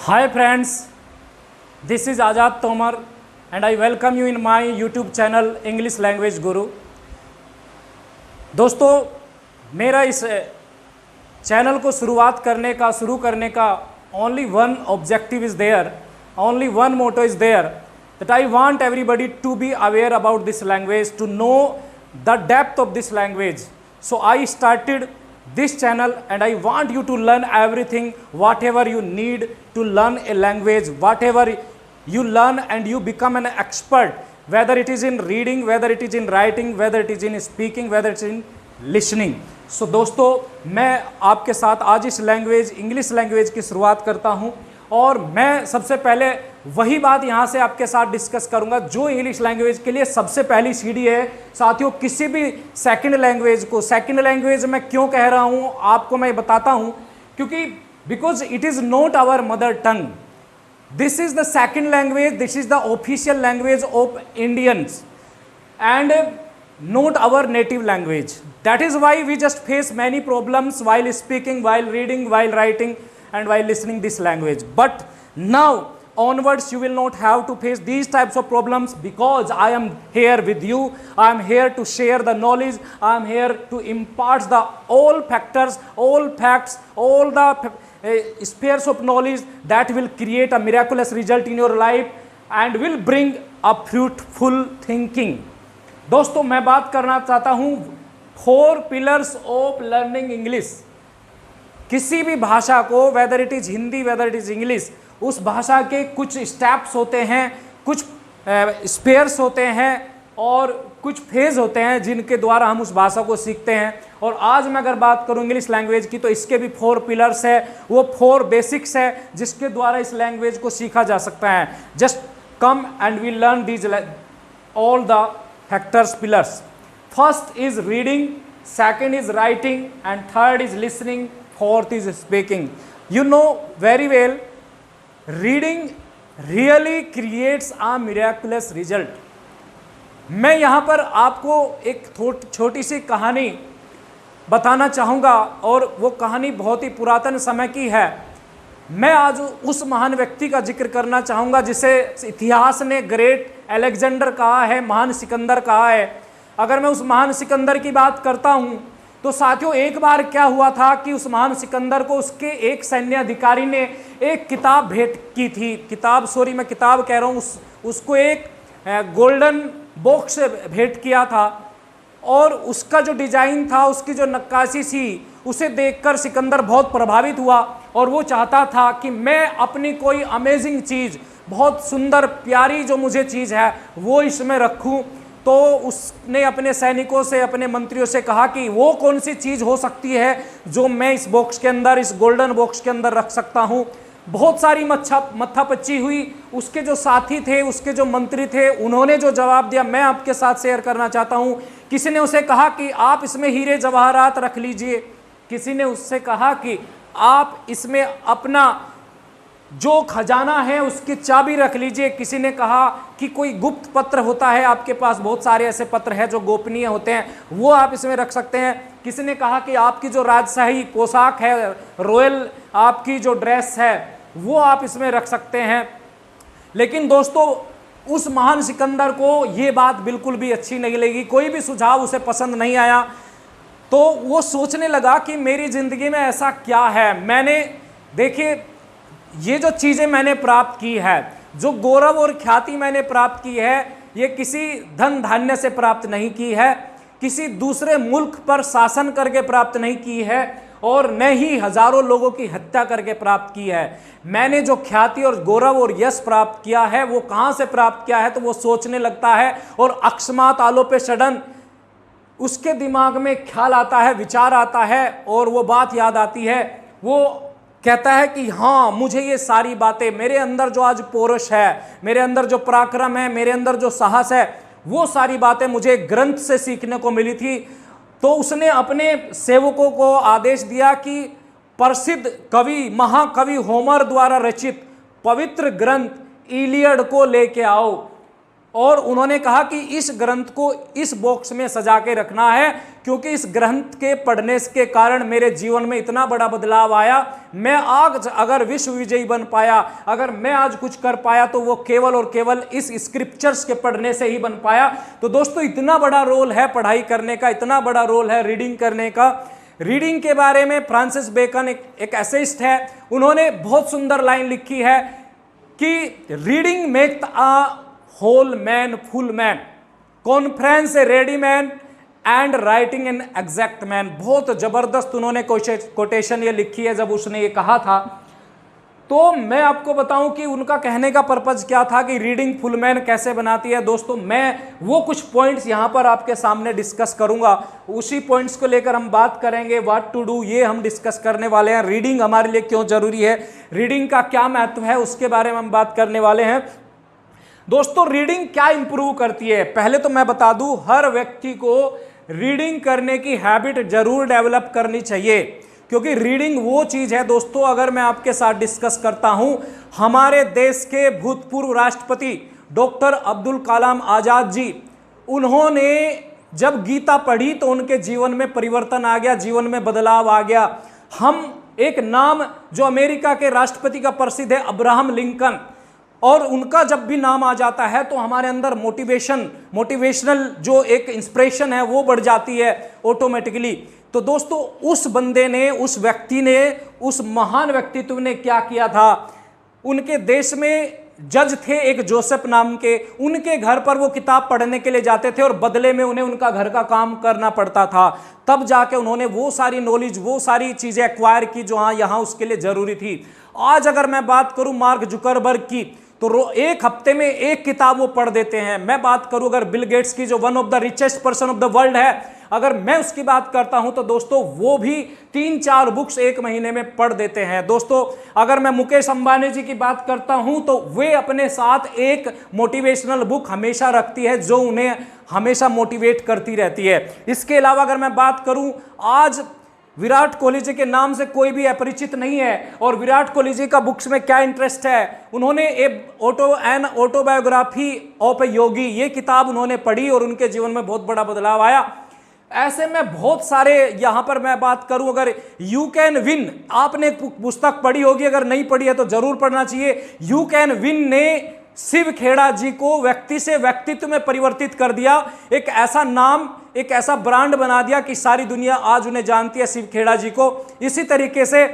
Hi friends, this is Azad Tomar and I welcome you in my YouTube channel English Language Guru। दोस्तों, मेरा इस channel को शुरू करने का only one objective is there, only one motto is there, that I want everybody to be aware about this language, to know the depth of this language. So I started this channel and I want you to learn everything, whatever you need to learn a language, whatever you learn and you become an expert, whether it is in reading, whether it is in writing, whether it is in speaking, whether it is in listening. So दोस्तों, मैं आपके साथ आज इस language English language की शुरुआत करता हूं और मैं सबसे पहले वही बात यहां से आपके साथ डिस्कस करूंगा जो इंग्लिश लैंग्वेज के लिए सबसे पहली सीढ़ी है। साथियों, किसी भी सेकंड लैंग्वेज को सेकंड लैंग्वेज मैं क्यों कह रहा हूं आपको मैं बताता हूं, क्योंकि because it is not our mother tongue, this is the second language, this is the official language of Indians and not our native language. That is why we just face many problems while speaking, while reading, while writing and while listening this language. But now onwards you will not have to face these types of problems because I am here with you. I am here to share the knowledge. I am here to impart the all factors, all facts, all the spheres of knowledge that will create a miraculous result in your life and will bring a fruitful thinking. दोस्तों, मैं बात करना चाहता हूं 4 pillars of learning English. किसी भी भाषा को, whether it is Hindi, whether it is English, उस भाषा के कुछ स्टेप्स होते हैं, कुछ स्पेयर्स होते हैं और कुछ फेज होते हैं जिनके द्वारा हम उस भाषा को सीखते हैं। और आज मैं अगर बात करूं इंग्लिश लैंग्वेज की तो इसके भी 4 पिलर्स है, वो 4 बेसिक्स है जिसके द्वारा इस लैंग्वेज को सीखा जा सकता है। Just come and we learn these all the factors pillars. First is reading, second is writing and third is listening, fourth is speaking. You know very well, reading really creates a miraculous result. मैं यहाँ पर आपको एक छोटी सी कहानी बताना चाहूँगा और वो कहानी बहुत ही पुरातन समय की है। मैं आज उस महान व्यक्ति का जिक्र करना चाहूँगा जिसे इतिहास ने ग्रेट अलेक्जेंडर कहा है, महान सिकंदर कहा है। अगर मैं उस महान सिकंदर की बात करता हूँ तो साथियों, एक बार क्या हुआ था कि उस महान सिकंदर को उसके एक सैन्य अधिकारी ने एक किताब भेंट की थी। मैं किताब कह रहा हूँ, उसको एक गोल्डन बॉक्स भेंट किया था और उसका जो डिजाइन था, उसकी जो नक्काशी थी, उसे देखकर सिकंदर बहुत प्रभावित हुआ और वो चाहता था कि मैं अपनी कोई अमेजिंग चीज़, बहुत सुंदर प्यारी जो मुझे चीज़ है वो इसमें रखूं। तो उसने अपने सैनिकों से, अपने मंत्रियों से कहा कि वो कौन सी चीज़ हो सकती है जो मैं इस बॉक्स के अंदर, इस गोल्डन बॉक्स के अंदर रख सकता हूँ। बहुत सारी मत्थापच्ची हुई। उसके जो साथी थे, उसके जो मंत्री थे, उन्होंने जो जवाब दिया मैं आपके साथ शेयर करना चाहता हूँ। किसी ने उसे कहा कि आप इसमें हीरे जवाहरात रख लीजिए, किसी ने उससे कहा कि आप इसमें अपना जो खजाना है उसकी चाबी रख लीजिए, किसी ने कहा कि कोई गुप्त पत्र होता है आपके पास, बहुत सारे ऐसे पत्र हैं जो गोपनीय होते हैं, वो आप इसमें रख सकते हैं। किसी ने कहा कि आपकी जो राजशाही पोशाक है, रॉयल आपकी जो ड्रेस है, वो आप इसमें रख सकते हैं। लेकिन दोस्तों, उस महान सिकंदर को ये बात बिल्कुल भी अच्छी नहीं लगी, कोई भी सुझाव उसे पसंद नहीं आया। तो वो सोचने लगा कि मेरी ज़िंदगी में ऐसा क्या है, मैंने देखिए ये जो चीज़ें मैंने प्राप्त की है, जो गौरव और ख्याति मैंने प्राप्त की है, ये किसी धन धान्य से प्राप्त नहीं की है, किसी दूसरे मुल्क पर शासन करके प्राप्त नहीं की है और न ही हजारों लोगों की हत्या करके प्राप्त की है। मैंने जो ख्याति और गौरव और यश प्राप्त किया है वो कहाँ से प्राप्त किया है। तो वो सोचने लगता है और अकस्मात आलो पे सडन उसके दिमाग में ख्याल आता है, विचार आता है और वो बात याद आती है। वो कहता है कि हाँ, मुझे ये सारी बातें, मेरे अंदर जो आज पौरुष है, मेरे अंदर जो पराक्रम है, मेरे अंदर जो साहस है, वो सारी बातें मुझे ग्रंथ से सीखने को मिली थी। तो उसने अपने सेवकों को आदेश दिया कि प्रसिद्ध कवि, महाकवि होमर द्वारा रचित पवित्र ग्रंथ इलियड को लेके आओ। और उन्होंने कहा कि इस ग्रंथ को इस बॉक्स में सजा के रखना है क्योंकि इस ग्रंथ के पढ़ने के कारण मेरे जीवन में इतना बड़ा बदलाव आया। मैं आज अगर विश्व विजयी बन पाया, अगर मैं आज कुछ कर पाया, तो वो केवल और केवल इस स्क्रिप्चर्स के पढ़ने से ही बन पाया। तो दोस्तों इतना बड़ा रोल है पढ़ाई करने का, इतना बड़ा रोल है रीडिंग करने का। रीडिंग के बारे में फ्रांसिस बेकन एक एसेइस्ट है, उन्होंने बहुत सुंदर लाइन लिखी है कि reading make a whole man full man, conference a ready man and writing an exact man. बहुत जबरदस्त उन्होंने कोटेशन ये लिखी है जब उसने ये कहा था। तो मैं आपको बताऊं कि उनका कहने का पर्पज क्या था कि रीडिंग फुल मैन कैसे बनाती है। दोस्तों मैं वो कुछ पॉइंट्स यहां पर आपके सामने डिस्कस करूंगा, उसी पॉइंट्स को लेकर हम बात करेंगे। व्हाट टू डू, ये हम डिस्कस करने वाले हैं। रीडिंग हमारे लिए क्यों जरूरी है, रीडिंग का क्या महत्व है, उसके बारे में हम बात करने वाले हैं। दोस्तों रीडिंग क्या इंप्रूव करती है, पहले तो मैं बता दूं, हर व्यक्ति को रीडिंग करने की हैबिट जरूर डेवलप करनी चाहिए, क्योंकि रीडिंग वो चीज है दोस्तों। अगर मैं आपके साथ डिस्कस करता हूं, हमारे देश के भूतपूर्व राष्ट्रपति डॉक्टर अब्दुल कलाम आजाद जी, उन्होंने जब गीता पढ़ी तो उनके जीवन में परिवर्तन आ गया, जीवन में बदलाव आ गया। हम एक नाम जो अमेरिका के राष्ट्रपति का प्रसिद्ध है, अब्राहम लिंकन, और उनका जब भी नाम आ जाता है तो हमारे अंदर मोटिवेशनल जो एक इंस्पिरेशन है वो बढ़ जाती है ऑटोमेटिकली। तो दोस्तों उस बंदे ने, उस व्यक्ति ने, उस महान व्यक्तित्व ने क्या किया था, उनके देश में जज थे एक जोसेफ नाम के, उनके घर पर वो किताब पढ़ने के लिए जाते थे और बदले में उन्हें उनका घर का काम करना पड़ता था। तब जाके उन्होंने वो सारी नॉलेज, वो सारी चीजें एक्वायर की जो यहाँ उसके लिए जरूरी थी। आज अगर मैं बात करूं मार्क जुकरबर्ग की, तो एक हफ्ते में एक किताब वो पढ़ देते हैं। मैं बात करूं अगर बिल गेट्स की, जो one of the richest person of the world है, अगर मैं उसकी बात करता हूं तो दोस्तों वो भी 3-4 बुक्स एक महीने में पढ़ देते हैं। दोस्तों अगर मैं मुकेश अंबानी जी की बात करता हूं तो वे अपने साथ एक मोटिवेशनल बुक हमेशा रखती है जो उन्हें हमेशा मोटिवेट करती रहती है। इसके अलावा अगर मैं बात करूं, आज विराट कोहली जी के नाम से कोई भी अपरिचित नहीं है, और विराट कोहली जी का बुक्स में क्या इंटरेस्ट है, उन्होंने एन ऑटोबायोग्राफी ऑफ ए योगी, ये किताब उन्होंने पढ़ी और उनके जीवन में बहुत बड़ा बदलाव आया। ऐसे में बहुत सारे, यहां पर मैं बात करूं, अगर यू कैन विन, आपने पुस्तक पढ़ी होगी, अगर नहीं पढ़ी है तो जरूर पढ़ना चाहिए। यू कैन विन ने शिव खेड़ा जी को व्यक्ति से व्यक्तित्व में परिवर्तित कर दिया, एक ऐसा नाम, एक ऐसा ब्रांड बना दिया कि सारी दुनिया आज उन्हें जानती है, शिव खेड़ा जी को। इसी तरीके से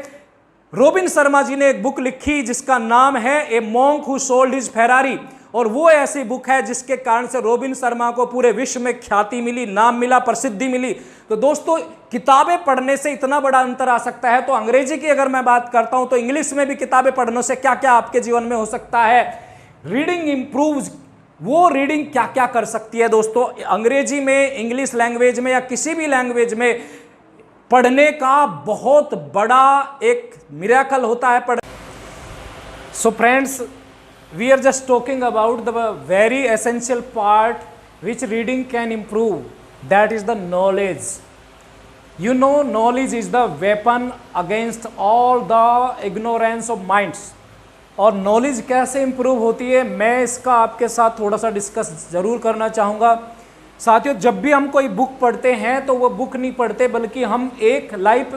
रोबिन शर्मा जी ने एक बुक लिखी जिसका नाम है ए monk who sold his Ferrari, और वो ऐसी बुक है जिसके कारण से रोबिन शर्मा को पूरे विश्व में ख्याति मिली, नाम मिला, प्रसिद्धि मिली। तो दोस्तों किताबें पढ़ने से इतना बड़ा अंतर आ सकता है। तो अंग्रेजी की अगर मैं बात करता हूं तो इंग्लिश में भी किताबें पढ़ने से क्या क्या आपके जीवन में हो सकता है। रीडिंग इंप्रूव्स, वो रीडिंग क्या क्या कर सकती है दोस्तों। अंग्रेजी में, इंग्लिश लैंग्वेज में या किसी भी लैंग्वेज में पढ़ने का बहुत बड़ा एक मिरेकल होता है। So friends, we are just talking about the very essential part which reading can improve, that is the knowledge. You know, knowledge is the weapon against all the ignorance of minds. और knowledge कैसे improve होती है, मैं इसका आपके साथ थोड़ा सा डिस्कस जरूर करना चाहूँगा। साथियों, जब भी हम कोई बुक पढ़ते हैं तो वो बुक नहीं पढ़ते, बल्कि हम एक लाइफ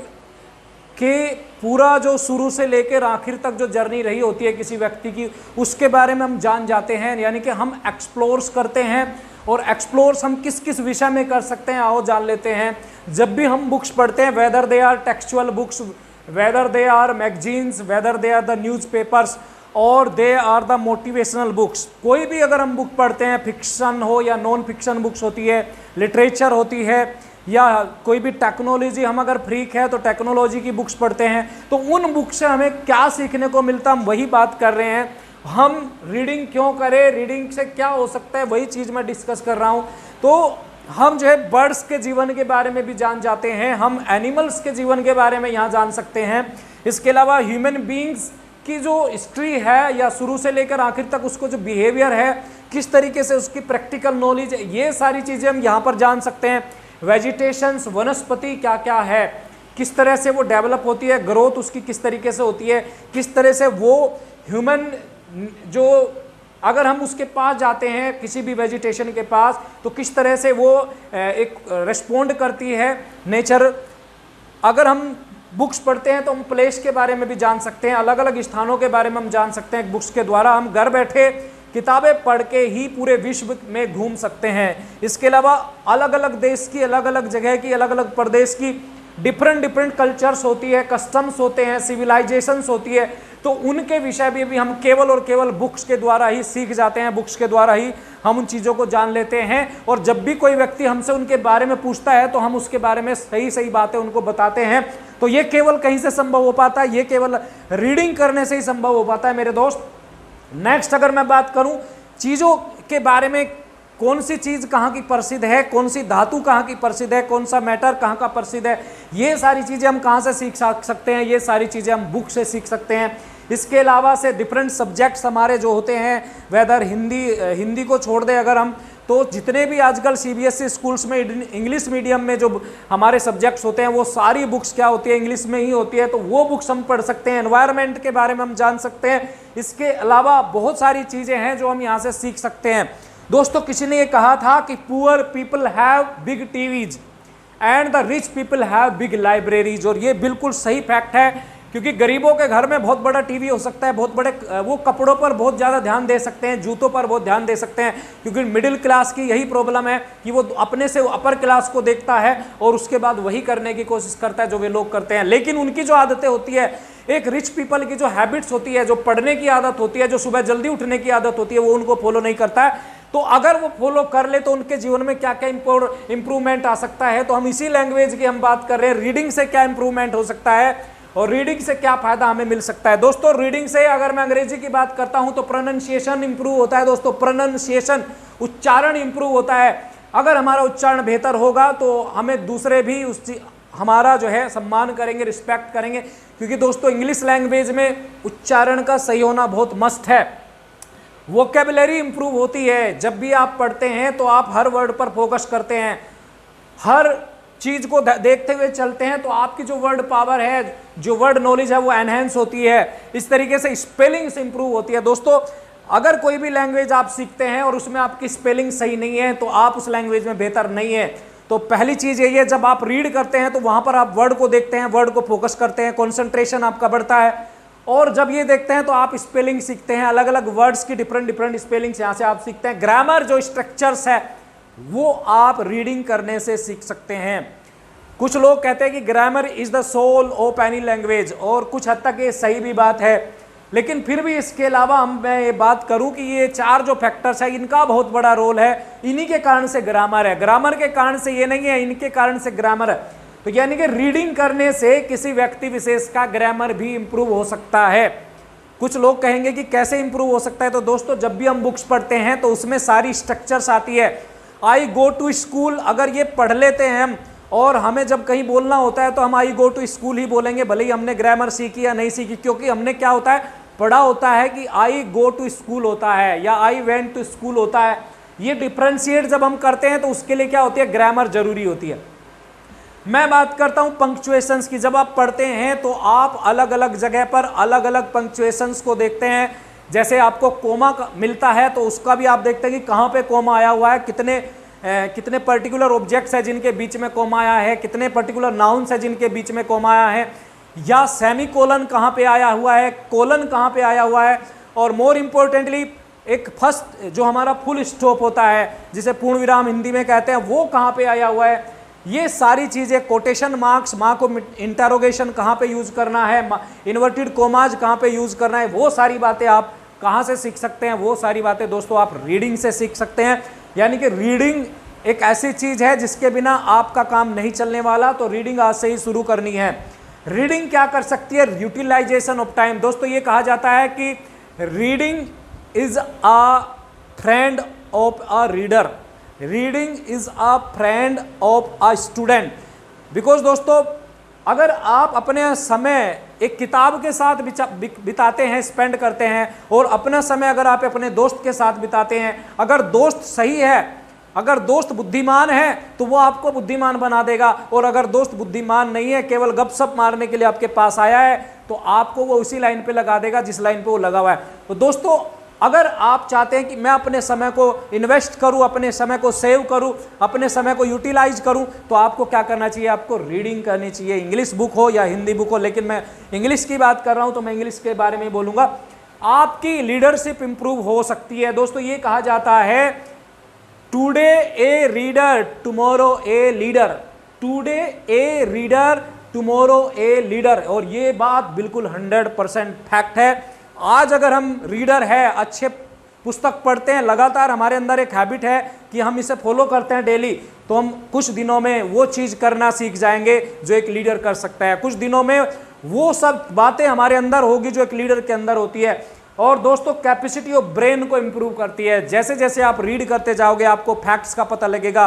के पूरा जो शुरू से लेकर आखिर तक जो जर्नी रही होती है किसी व्यक्ति की, उसके बारे में हम जान जाते हैं। यानी कि हम एक्सप्लोर्स करते हैं, और एक्सप्लोर्स हम किस किस विषय में कर सकते हैं आओ जान लेते हैं। जब भी हम बुक्स पढ़ते हैं, whether they are textual books, whether they are magazines, whether they are the newspapers, और they are the motivational books, कोई भी अगर हम बुक पढ़ते हैं, फिक्शन हो या नॉन फिक्शन बुक्स होती है, लिटरेचर होती है, या कोई भी टेक्नोलॉजी, हम अगर फ्रीक है तो टेक्नोलॉजी की बुक्स पढ़ते हैं, तो उन बुक से हमें क्या सीखने को मिलता, हम वही बात कर रहे हैं। हम रीडिंग क्यों करें, रीडिंग से क्या हो सकता है, वही चीज़ मैं डिस्कस कर रहा हूँ। तो हम जो है बर्ड्स के जीवन के बारे में भी जान जाते हैं, हम एनिमल्स के जीवन के बारे में यहाँ जान सकते हैं। इसके अलावा ह्यूमन बींग्स की जो हिस्ट्री है, या शुरू से लेकर आखिर तक उसको जो बिहेवियर है, किस तरीके से उसकी प्रैक्टिकल नॉलेज, ये सारी चीज़ें हम यहाँ पर जान सकते हैं। वेजिटेशंस, वनस्पति क्या क्या है, किस तरह से वो डेवलप होती है, ग्रोथ उसकी किस तरीके से होती है, किस तरह से वो ह्यूमन जो अगर हम उसके पास जाते हैं किसी भी वेजिटेशन के पास, तो किस तरह से वो एक रेस्पोंड करती है नेचर। अगर हम बुक्स पढ़ते हैं तो हम प्लेस के बारे में भी जान सकते हैं, अलग अलग स्थानों के बारे में हम जान सकते हैं। बुक्स के द्वारा हम घर बैठे किताबें पढ़ के ही पूरे विश्व में घूम सकते हैं। इसके अलावा अलग अलग देश की, अलग अलग जगह की, अलग अलग प्रदेश की डिफरेंट कल्चर्स होती है, कस्टम्स होते हैं, सिविलाइजेशंस होती है, तो उनके विषय में भी हम केवल और केवल बुक्स के द्वारा ही सीख जाते हैं, बुक्स के द्वारा ही हम उन चीज़ों को जान लेते हैं। और जब भी कोई व्यक्ति हमसे उनके बारे में पूछता है तो हम उसके बारे में सही सही बातें उनको बताते हैं। तो ये केवल कहीं से संभव हो पाता है, ये केवल रीडिंग करने से ही संभव हो पाता है मेरे दोस्त। नेक्स्ट अगर मैं बात करूं चीज़ों के बारे में, कौन सी चीज़ कहाँ की प्रसिद्ध है, कौन सी धातु कहाँ की प्रसिद्ध है, कौन सा मैटर कहाँ का प्रसिद्ध है, ये सारी चीज़ें हम कहाँ से सीख सकते हैं, ये सारी चीज़ें हम बुक से सीख सकते हैं। इसके अलावा से डिफरेंट सब्जेक्ट्स हमारे जो होते हैं, वेदर हिंदी को छोड़ दें अगर हम, तो जितने भी आजकल सीबीएसई स्कूल्स में इंग्लिश मीडियम में जो हमारे सब्जेक्ट्स होते हैं वो सारी बुक्स क्या होती है, इंग्लिश में ही होती है, तो वो बुक्स हम पढ़ सकते हैं। एनवायरनमेंट के बारे में हम जान सकते हैं। इसके अलावा बहुत सारी चीज़ें हैं जो हम यहाँ से सीख सकते हैं। दोस्तों किसी ने ये कहा था कि poor people have big TVs and the rich people have big libraries, और ये बिल्कुल सही फैक्ट है, क्योंकि गरीबों के घर में बहुत बड़ा टीवी हो सकता है, बहुत बड़े वो कपड़ों पर बहुत ज़्यादा ध्यान दे सकते हैं, जूतों पर बहुत ध्यान दे सकते हैं, क्योंकि मिडिल क्लास की यही प्रॉब्लम है कि वो अपने से अपर क्लास को देखता है और उसके बाद वही करने की कोशिश करता है जो वे लोग करते हैं। लेकिन उनकी जो आदतें होती है, एक रिच पीपल की जो हैबिट्स होती है, जो पढ़ने की आदत होती है, जो सुबह जल्दी उठने की आदत होती है, वो उनको फॉलो नहीं करता है। तो अगर वो फॉलो कर ले तो उनके जीवन में क्या क्या इंप्रूवमेंट आ सकता है। तो हम इसी लैंग्वेज की हम बात कर रहे हैं, रीडिंग से क्या इंप्रूवमेंट हो सकता है और रीडिंग से क्या फायदा हमें मिल सकता है। दोस्तों रीडिंग से अगर मैं अंग्रेजी की बात करता हूं तो प्रोनाउंसिएशन इंप्रूव होता है। दोस्तों प्रोनाउंसिएशन, उच्चारण इंप्रूव होता है। अगर हमारा उच्चारण बेहतर होगा तो हमें दूसरे भी हमारा जो है सम्मान करेंगे, रिस्पेक्ट करेंगे, क्योंकि दोस्तों इंग्लिश लैंग्वेज में उच्चारण का सही होना बहुत मस्ट है। वोकेबुलरी इंप्रूव होती है। जब भी आप पढ़ते हैं तो आप हर वर्ड पर फोकस करते हैं, हर चीज को देखते हुए चलते हैं, तो आपकी जो वर्ड पावर है, जो वर्ड नॉलेज है वो एनहेंस होती है। इस तरीके से स्पेलिंग्स इंप्रूव होती है। दोस्तों अगर कोई भी लैंग्वेज आप सीखते हैं और उसमें आपकी स्पेलिंग सही नहीं है तो आप उस लैंग्वेज में बेहतर नहीं है। तो पहली चीज यही है, जब आप रीड करते हैं तो वहां पर आप वर्ड को देखते हैं, वर्ड को फोकस करते हैं, कॉन्सेंट्रेशन आपका बढ़ता है। और जब ये देखते हैं तो आप स्पेलिंग सीखते हैं, अलग अलग वर्ड्स की डिफरेंट स्पेलिंग्स यहाँ से आप सीखते हैं। ग्रामर जो स्ट्रक्चर्स है वो आप रीडिंग करने से सीख सकते हैं। कुछ लोग कहते हैं कि grammar is the soul of any language, और कुछ हद तक ये सही भी बात है, लेकिन फिर भी इसके अलावा मैं ये बात करूं कि ये चार जो फैक्टर्स है इनका बहुत बड़ा रोल है। इन्हीं के कारण से ग्रामर है, ग्रामर के कारण से ये नहीं है, इनके कारण से ग्रामर है। तो यानी कि रीडिंग करने से किसी व्यक्ति विशेष का ग्रामर भी इंप्रूव हो सकता है। कुछ लोग कहेंगे कि कैसे इंप्रूव हो सकता है। तो दोस्तों जब भी हम बुक्स पढ़ते हैं तो उसमें सारी स्ट्रक्चर्स आती है। आई गो टू स्कूल, अगर ये पढ़ लेते हैं हम, और हमें जब कहीं बोलना होता है तो हम आई गो टू स्कूल ही बोलेंगे, भले ही हमने ग्रामर सीखी या नहीं सीखी, क्योंकि हमने क्या होता है पढ़ा होता है कि आई गो टू स्कूल होता है या आई वेंट टू स्कूल होता है। ये डिफ्रेंशिएट जब हम करते हैं तो उसके लिए क्या होती है, ग्रामर जरूरी होती है। मैं बात करता हूं पंक्चुएशंस की। जब आप पढ़ते हैं तो आप अलग अलग जगह पर अलग अलग पंक्चुएशंस को देखते हैं। जैसे आपको कोमा मिलता है तो उसका भी आप देखते हैं कि कहाँ पे कोमा आया हुआ है, कितने पर्टिकुलर ऑब्जेक्ट्स है जिनके बीच में कोमा आया है, कितने पर्टिकुलर नाउन्स है जिनके बीच में कोमा आया है, या सेमी कोलन कहाँ पे आया हुआ है, कोलन कहाँ पे आया हुआ है, और मोर इम्पोर्टेंटली एक फर्स्ट जो हमारा फुल स्टॉप होता है जिसे पूर्ण विराम हिंदी में कहते हैं, वो कहाँ पे आया हुआ है। ये सारी चीज़ें, कोटेशन मार्क्स, माँ को इंटरोगेशन कहाँ पे यूज़ करना है, इन्वर्टेड कोमाज कहाँ पे यूज़ करना है, वो सारी बातें आप कहाँ से सीख सकते हैं। वो सारी बातें दोस्तों आप रीडिंग से सीख सकते हैं। यानी कि रीडिंग एक ऐसी चीज़ है जिसके बिना आपका काम नहीं चलने वाला, तो रीडिंग आज से ही शुरू करनी है। रीडिंग क्या कर सकती है, यूटिलाइजेशन ऑफ टाइम। दोस्तों ये कहा जाता है कि reading is a friend of a reader, reading is a friend of a student. Because दोस्तों अगर आप अपने समय एक किताब के साथ बिताते हैं, स्पेंड करते हैं, और अपना समय अगर आप अपने दोस्त के साथ बिताते हैं, अगर दोस्त सही है, अगर दोस्त बुद्धिमान है तो वो आपको बुद्धिमान बना देगा, और अगर दोस्त बुद्धिमान नहीं है, केवल गपशप मारने के लिए आपके पास आया है, तो आपको वो उसी लाइन पे लगा देगा जिस लाइन पे वो लगा हुआ है। तो दोस्तों अगर आप चाहते हैं कि मैं अपने समय को इन्वेस्ट करूं, अपने समय को सेव करूं, अपने समय को यूटिलाइज करूं, तो आपको क्या करना चाहिए? आपको रीडिंग करनी चाहिए, इंग्लिश बुक हो या हिंदी बुक हो। लेकिन मैं इंग्लिश की बात कर रहा हूं तो मैं इंग्लिश के बारे में बोलूंगा। आपकी लीडरशिप इंप्रूव हो सकती है। दोस्तों ये कहा जाता है today A reader tomorrow a leader, today A reader tomorrow a leader. और ये बात बिल्कुल 100% फैक्ट है। आज अगर हम रीडर है, अच्छे पुस्तक पढ़ते हैं, लगातार हमारे अंदर एक हैबिट है कि हम इसे फॉलो करते हैं डेली, तो हम कुछ दिनों में वो चीज़ करना सीख जाएंगे जो एक लीडर कर सकता है। कुछ दिनों में वो सब बातें हमारे अंदर होगी जो एक लीडर के अंदर होती है। और दोस्तों कैपेसिटी ऑफ ब्रेन को इंप्रूव करती है। जैसे जैसे आप रीड करते जाओगे आपको फैक्ट्स का पता लगेगा,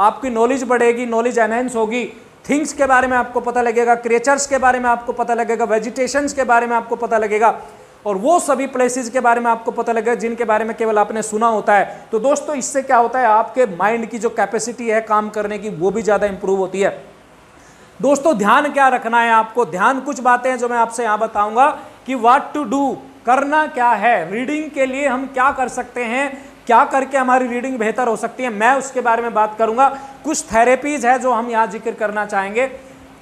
आपकी नॉलेज बढ़ेगी, नॉलेज एनहेंस होगी, थिंग्स के बारे में आपको पता लगेगा, क्रिएचर्स के बारे में आपको पता लगेगा, वेजिटेशंस के बारे में आपको पता लगेगा, और वो सभी प्लेसेस के बारे में आपको पता लगेगा जिनके बारे में केवल आपने सुना होता है। तो दोस्तों इससे क्या होता है, आपके माइंड की जो कैपेसिटी है काम करने की वो भी ज़्यादा इंप्रूव होती है। दोस्तों ध्यान क्या रखना है आपको? ध्यान कुछ बातें हैं जो मैं आपसे यहाँ बताऊंगा कि व्हाट टू डू, करना क्या है, रीडिंग के लिए हम क्या कर सकते हैं, क्या करके हमारी रीडिंग बेहतर हो सकती है, मैं उसके बारे में बात करूंगा। कुछ थेरेपीज है जो हम यहाँ जिक्र करना चाहेंगे,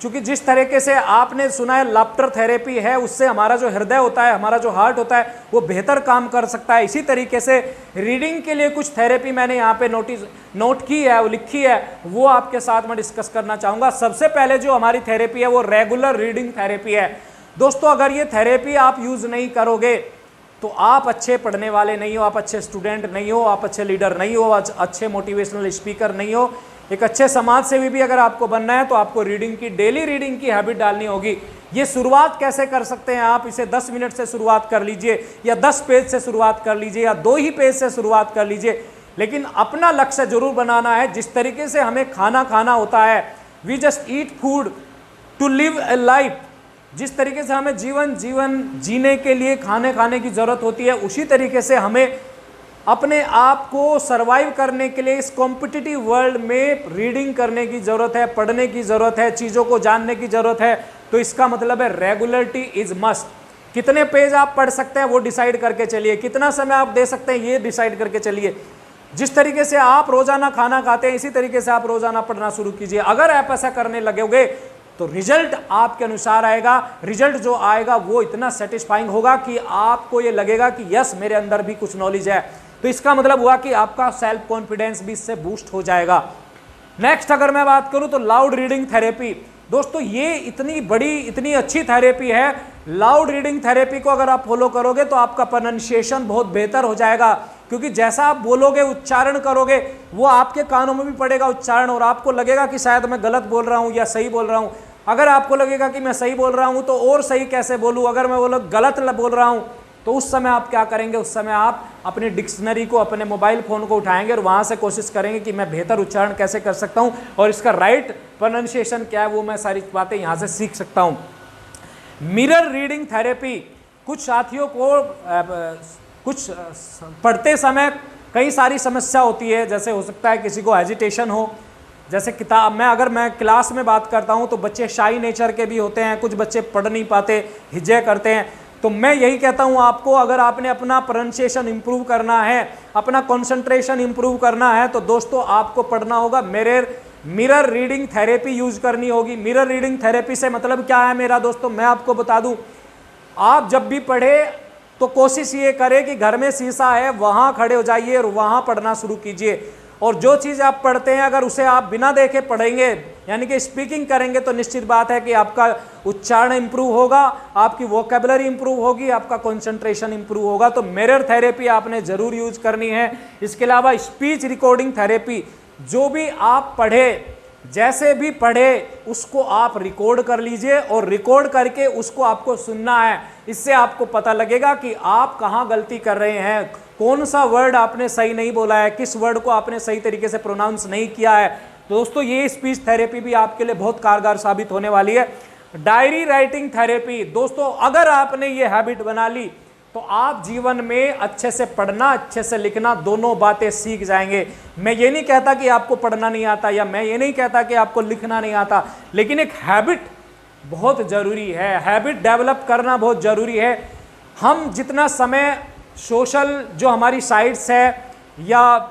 क्योंकि जिस तरीके से आपने सुना है लाफ्टर थेरेपी है, उससे हमारा जो हृदय होता है, हमारा जो हार्ट होता है वो बेहतर काम कर सकता है। इसी तरीके से रीडिंग के लिए कुछ थेरेपी मैंने यहाँ पे नोट की है, वो लिखी है, वो आपके साथ मैं डिस्कस करना चाहूँगा। सबसे पहले जो हमारी थेरेपी है वो रेगुलर रीडिंग थेरेपी है। दोस्तों अगर ये थेरेपी आप यूज़ नहीं करोगे तो आप अच्छे पढ़ने वाले नहीं हो, आप अच्छे स्टूडेंट नहीं हो, आप अच्छे लीडर नहीं हो, अच्छे मोटिवेशनल स्पीकर नहीं हो। एक अच्छे समाज सेवी भी अगर आपको बनना है तो आपको रीडिंग की, डेली रीडिंग की हैबिट डालनी होगी। ये शुरुआत कैसे कर सकते हैं आप? इसे 10 मिनट से शुरुआत कर लीजिए, या 10 पेज से शुरुआत कर लीजिए, या 2 ही पेज से शुरुआत कर लीजिए, लेकिन अपना लक्ष्य जरूर बनाना है। जिस तरीके से हमें खाना खाना होता है, we just eat food to live a life, जिस तरीके से हमें जीवन जीने के लिए खाने की जरूरत होती है, उसी तरीके से हमें अपने आप को सरवाइव करने के लिए इस कॉम्पिटिटिव वर्ल्ड में रीडिंग करने की ज़रूरत है, पढ़ने की ज़रूरत है, चीज़ों को जानने की ज़रूरत है। तो इसका मतलब है रेगुलरिटी इज मस्ट। कितने पेज आप पढ़ सकते हैं वो डिसाइड करके चलिए, कितना समय आप दे सकते हैं ये डिसाइड करके चलिए। जिस तरीके से आप रोज़ाना खाना खाते हैं इसी तरीके से आप रोज़ाना पढ़ना शुरू कीजिए। अगर आप ऐसा करने लगोगे तो रिजल्ट आपके अनुसार आएगा। रिजल्ट जो आएगा वो इतना सेटिस्फाइंग होगा कि आपको ये लगेगा कि यस मेरे अंदर भी कुछ नॉलेज है। तो इसका मतलब हुआ कि आपका सेल्फ कॉन्फिडेंस भी इससे बूस्ट हो जाएगा। नेक्स्ट अगर मैं बात करूं तो लाउड रीडिंग थेरेपी। दोस्तों ये इतनी बड़ी, इतनी अच्छी थेरेपी है। लाउड रीडिंग थेरेपी को अगर आप फॉलो करोगे तो आपका प्रोनाउंसिएशन बहुत बेहतर हो जाएगा, क्योंकि जैसा आप बोलोगे, उच्चारण करोगे, वो आपके कानों में भी पड़ेगा उच्चारण, और आपको लगेगा कि शायद मैं गलत बोल रहा हूँ या सही बोल रहा हूँ। अगर आपको लगेगा कि मैं सही बोल रहा हूँ तो और सही कैसे बोलूँ, अगर मैं गलत बोल रहा हूँ तो उस समय आप क्या करेंगे? उस समय आप अपनी डिक्शनरी को, अपने मोबाइल फ़ोन को उठाएंगे और वहाँ से कोशिश करेंगे कि मैं बेहतर उच्चारण कैसे कर सकता हूँ और इसका राइट प्रोनाउंसिएशन क्या है वो मैं सारी बातें यहाँ से सीख सकता हूँ। मिरर रीडिंग थेरेपी, कुछ साथियों को कुछ पढ़ते समय कई सारी समस्या होती है। जैसे हो सकता है किसी को एजिटेशन हो, जैसे किताब अगर मैं क्लास में बात करता हूँ तो बच्चे शाई नेचर के भी होते हैं, कुछ बच्चे पढ़ नहीं पाते, हिज्जे करते हैं। तो मैं यही कहता हूँ आपको, अगर आपने अपना प्रोनाउंसिएशन इंप्रूव करना है, अपना कंसंट्रेशन इंप्रूव करना है, तो दोस्तों आपको पढ़ना होगा, मिरर रीडिंग थेरेपी यूज करनी होगी। मिरर रीडिंग थेरेपी से मतलब क्या है मेरा दोस्तों, मैं आपको बता दूं, आप जब भी पढ़े तो कोशिश ये करें कि घर में शीशा है वहाँ खड़े हो जाइए और वहाँ पढ़ना शुरू कीजिए। और जो चीज़ आप पढ़ते हैं अगर उसे आप बिना देखे पढ़ेंगे, यानी कि स्पीकिंग करेंगे, तो निश्चित बात है कि आपका उच्चारण इंप्रूव होगा, आपकी वोकेबलरी इंप्रूव होगी, आपका कंसंट्रेशन इंप्रूव होगा। तो मिरर थेरेपी आपने ज़रूर यूज करनी है। इसके अलावा स्पीच रिकॉर्डिंग थेरेपी, जो भी आप पढ़े, जैसे भी पढ़े उसको आप रिकॉर्ड कर लीजिए और रिकॉर्ड करके उसको आपको सुनना है। इससे आपको पता लगेगा कि आप कहाँ गलती कर रहे हैं, कौन सा वर्ड आपने सही नहीं बोला है, किस वर्ड को आपने सही तरीके से प्रोनाउंस नहीं किया है। दोस्तों ये स्पीच थेरेपी भी आपके लिए बहुत कारगर साबित होने वाली है। डायरी राइटिंग थेरेपी, दोस्तों अगर आपने ये हैबिट बना ली तो आप जीवन में अच्छे से पढ़ना, अच्छे से लिखना, दोनों बातें सीख जाएंगे। मैं ये नहीं कहता कि आपको पढ़ना नहीं आता, या मैं ये नहीं कहता कि आपको लिखना नहीं आता, लेकिन एक हैबिट बहुत ज़रूरी है, हैबिट डेवलप करना बहुत ज़रूरी है। हम जितना समय सोशल जो हमारी साइट्स है या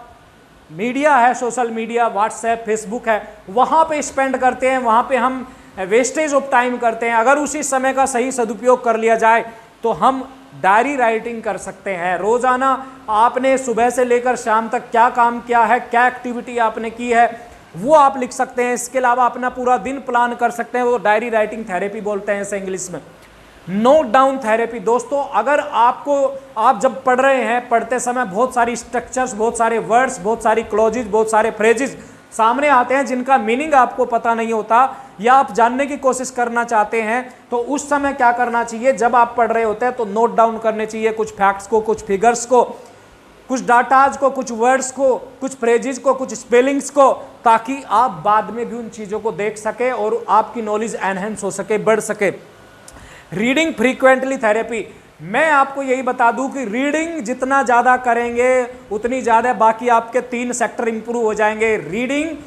मीडिया है, सोशल मीडिया, व्हाट्सएप, फेसबुक है, वहाँ पे स्पेंड करते हैं, वहाँ पे हम वेस्टेज ऑफ टाइम करते हैं। अगर उसी समय का सही सदुपयोग कर लिया जाए तो हम डायरी राइटिंग कर सकते हैं। रोज़ाना आपने सुबह से लेकर शाम तक क्या काम किया है, क्या एक्टिविटी आपने की है, वो आप लिख सकते हैं। इसके अलावा अपना पूरा दिन प्लान कर सकते हैं, वो डायरी राइटिंग थेरेपी बोलते हैं इसे इंग्लिश में, नोट डाउन थेरेपी। दोस्तों अगर आप जब पढ़ रहे हैं, पढ़ते समय बहुत सारी स्ट्रक्चर्स, बहुत सारे वर्ड्स, बहुत सारी क्लॉजेज, बहुत सारे फ्रेजेस सामने आते हैं जिनका मीनिंग आपको पता नहीं होता या आप जानने की कोशिश करना चाहते हैं, तो उस समय क्या करना चाहिए, जब आप पढ़ रहे होते हैं तो नोट डाउन करने चाहिए कुछ फैक्ट्स को, कुछ फिगर्स को, कुछ डाटाज को, कुछ वर्ड्स को, कुछ फ्रेजेस को, कुछ स्पेलिंग्स को, ताकि आप बाद में भी उन चीज़ों को देख सके और आपकी नॉलेज एनहेंस हो सके, बढ़ सके। रीडिंग फ्रीक्वेंटली थेरेपी, मैं आपको यही बता दूं कि रीडिंग जितना ज़्यादा करेंगे उतनी ज़्यादा बाकी आपके 3 सेक्टर इंप्रूव हो जाएंगे। रीडिंग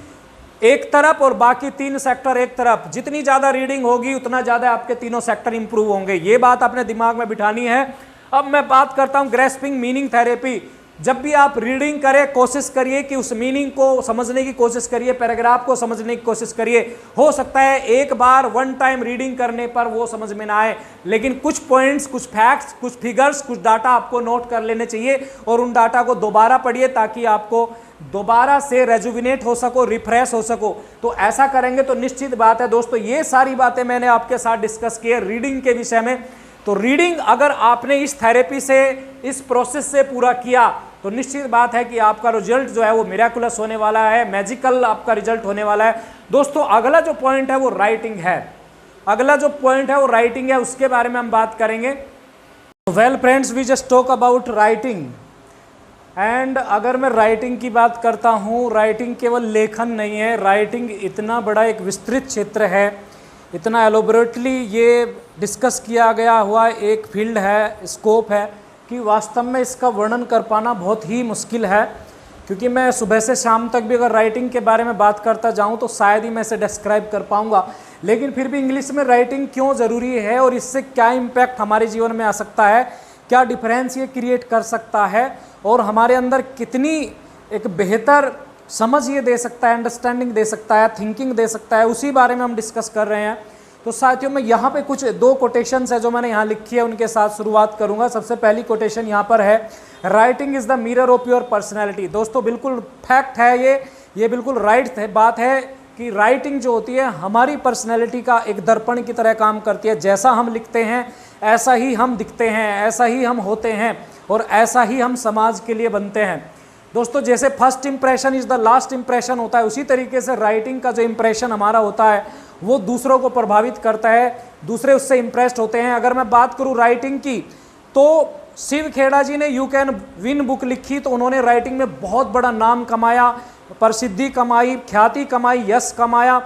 एक तरफ और बाकी 3 सेक्टर एक तरफ, जितनी ज़्यादा रीडिंग होगी उतना ज़्यादा आपके तीनों सेक्टर इंप्रूव होंगे। ये बात आपने दिमाग में बिठानी है। अब मैं बात करता हूँ ग्रेस्पिंग मीनिंग थेरेपी। जब भी आप रीडिंग करें, कोशिश करिए कि उस मीनिंग को समझने की कोशिश करिए, पैराग्राफ को समझने की कोशिश करिए। हो सकता है एक बार वन टाइम रीडिंग करने पर वो समझ में ना आए, लेकिन कुछ पॉइंट्स, कुछ फैक्ट्स, कुछ फिगर्स, कुछ डाटा आपको नोट कर लेने चाहिए और उन डाटा को दोबारा पढ़िए ताकि आपको दोबारा से रेजुविनेट हो सको, रिफ्रेश हो सको। तो ऐसा करेंगे तो निश्चित बात है दोस्तों, ये सारी बातें मैंने आपके साथ डिस्कस की है रीडिंग के विषय में। तो रीडिंग अगर आपने इस थेरेपी से, इस प्रोसेस से पूरा किया तो निश्चित बात है कि आपका रिजल्ट जो है वो मिरेकुलस होने वाला है, मैजिकल आपका रिजल्ट होने वाला है। दोस्तों अगला जो पॉइंट है वो राइटिंग है। अगला जो पॉइंट है वो राइटिंग है, उसके बारे में हम बात करेंगे। Well friends, we just talk about writing. And अगर मैं राइटिंग की बात करता हूँ, राइटिंग केवल लेखन नहीं है, राइटिंग इतना बड़ा एक विस्तृत क्षेत्र है, इतना एलोबरेटली ये डिस्कस किया गया हुआ एक फील्ड है, स्कोप है, कि वास्तव में इसका वर्णन कर पाना बहुत ही मुश्किल है। क्योंकि मैं सुबह से शाम तक भी अगर राइटिंग के बारे में बात करता जाऊं तो शायद ही मैं इसे डिस्क्राइब कर पाऊंगा। लेकिन फिर भी इंग्लिश में राइटिंग क्यों ज़रूरी है और इससे क्या इम्पैक्ट हमारे जीवन में आ सकता है, क्या डिफरेंस ये क्रिएट कर सकता है और हमारे अंदर कितनी एक बेहतर समझ ये दे सकता है, अंडरस्टैंडिंग दे सकता है, थिंकिंग दे सकता है, उसी बारे में हम डिस्कस कर रहे हैं। तो साथियों मैं यहाँ पे कुछ 2 कोटेशंस है जो मैंने यहाँ लिखी है, उनके साथ शुरुआत करूँगा। सबसे पहली कोटेशन यहाँ पर है, writing is the mirror of your personality. दोस्तों बिल्कुल फैक्ट है ये बिल्कुल राइट बात है कि राइटिंग जो होती है हमारी पर्सनैलिटी का एक दर्पण की तरह काम करती है। जैसा हम लिखते हैं ऐसा ही हम दिखते हैं, ऐसा ही हम होते हैं और ऐसा ही हम समाज के लिए बनते हैं। दोस्तों जैसे first impression is the last impression होता है, उसी तरीके से राइटिंग का जो इंप्रेशन हमारा होता है वो दूसरों को प्रभावित करता है, दूसरे उससे इंप्रेस्ड होते हैं। अगर मैं बात करूं राइटिंग की तो शिव खेड़ा जी ने यू कैन विन बुक लिखी, तो उन्होंने राइटिंग में बहुत बड़ा नाम कमाया, प्रसिद्धि कमाई, ख्याति कमाई, यश कमाया